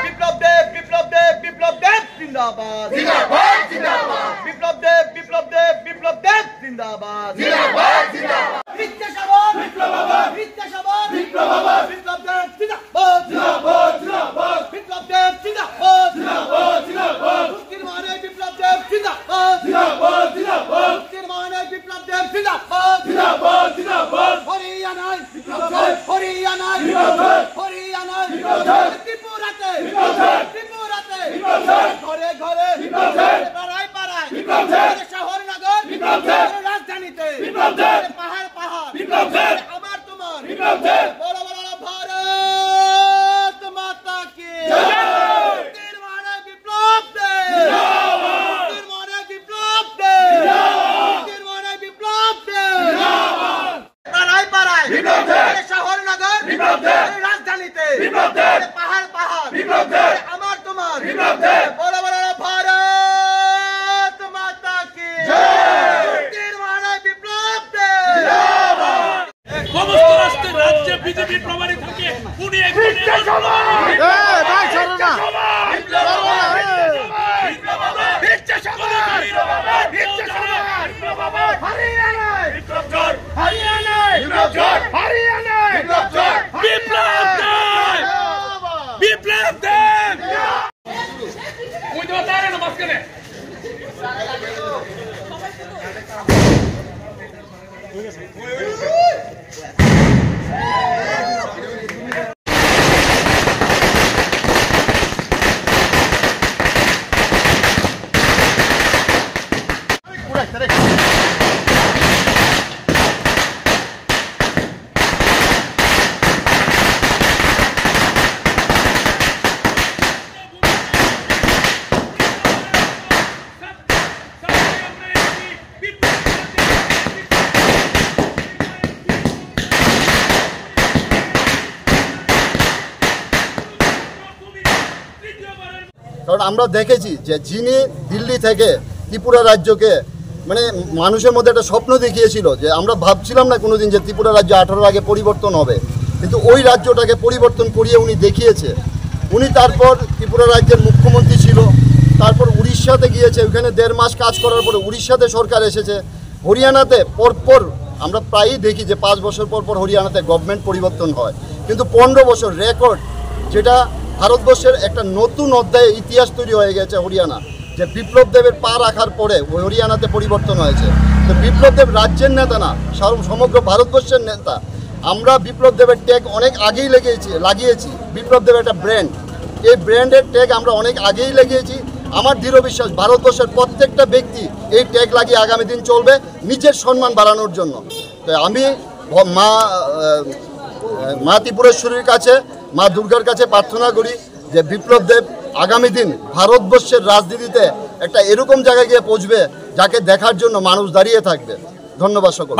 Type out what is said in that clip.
বিপ্লব দেব জিন্দাবাদ। বিপ্লব দেব জিন্দাবাদ। বিদ্যাসাগর বিপ্লব জিন্দাবাদ। বিপ্লব দেব জিন্দাবাদ। মুক্তির মানে বিপ্লব দেব জিন্দাবাদ। মুক্তির মানে বিপ্লব দেব জিন্দাবাদ। হরিয়ানায় ত্রিপুরাতে ঘরে ঘরে পাড়ায় পাড়ায় শহর নগর রাজধানীতে পাহাড় আমার তোমার বড় বড় ভারত মাতা কি বিপ্লব পাড়ায় পাড়ায় শহর নগর রাজধানীতে পাহাড় আমার তোমার বড় বড় ভারত মাতা কি বিপ্লব সমস্ত রাষ্ট্রের রাজ্যে বিজেপির প্রভারী থাকে উনি বিপ্লব দেব ওই তো তারে না মাঝখানে কারণ আমরা দেখেছি যে যিনি দিল্লি থেকে ত্রিপুরা রাজ্যকে মানে মানুষের মধ্যে একটা স্বপ্ন দেখিয়েছিল যে আমরা ভাবছিলাম না কোনোদিন যে ত্রিপুরা রাজ্য 18 আগে পরিবর্তন হবে, কিন্তু ওই রাজ্যটাকে পরিবর্তন করিয়ে উনি দেখিয়েছে। উনি তারপর ত্রিপুরা রাজ্যের মুখ্যমন্ত্রী ছিল, তারপর উড়িষ্যাতে গিয়েছে, ওইখানে 1.5 মাস কাজ করার পরে উড়িষ্যাতে সরকার এসেছে। হরিয়ানাতে পরপর আমরা প্রায়ই দেখি যে 5 বছর পর হরিয়ানাতে গভর্নমেন্ট পরিবর্তন হয়, কিন্তু 15 বছর রেকর্ড, যেটা ভারতবর্ষের একটা নতুন অধ্যায়ে ইতিহাস তৈরি হয়ে গেছে হরিয়ানা, যে বিপ্লব দেবের পা রাখার পরে হরিয়ানাতে পরিবর্তন হয়েছে। তো বিপ্লব দেব রাজ্যের নেতা না, সমগ্র ভারতবর্ষের নেতা। আমরা বিপ্লব দেবের ট্যাগ অনেক আগেই লাগিয়েছি। বিপ্লব দেবের একটা ব্র্যান্ড, এই ব্র্যান্ডের ট্যাগ আমরা অনেক আগেই লাগিয়েছি। আমার দৃঢ় বিশ্বাস ভারতবর্ষের প্রত্যেকটা ব্যক্তি এই ট্যাগ লাগিয়ে আগামী দিন চলবে নিজের সম্মান বাড়ানোর জন্য। তো আমি মা ত্রিপুরেশ্বরীর কাছে, মা দুর্গার কাছে প্রার্থনা করি যে বিপ্লব দেব আগামী দিন ভারতবর্ষের রাজনীতিতে একটা এরকম জায়গায় গিয়ে পৌঁছবে যাকে দেখার জন্য মানুষ দাঁড়িয়ে থাকবে। ধন্যবাদ সকল।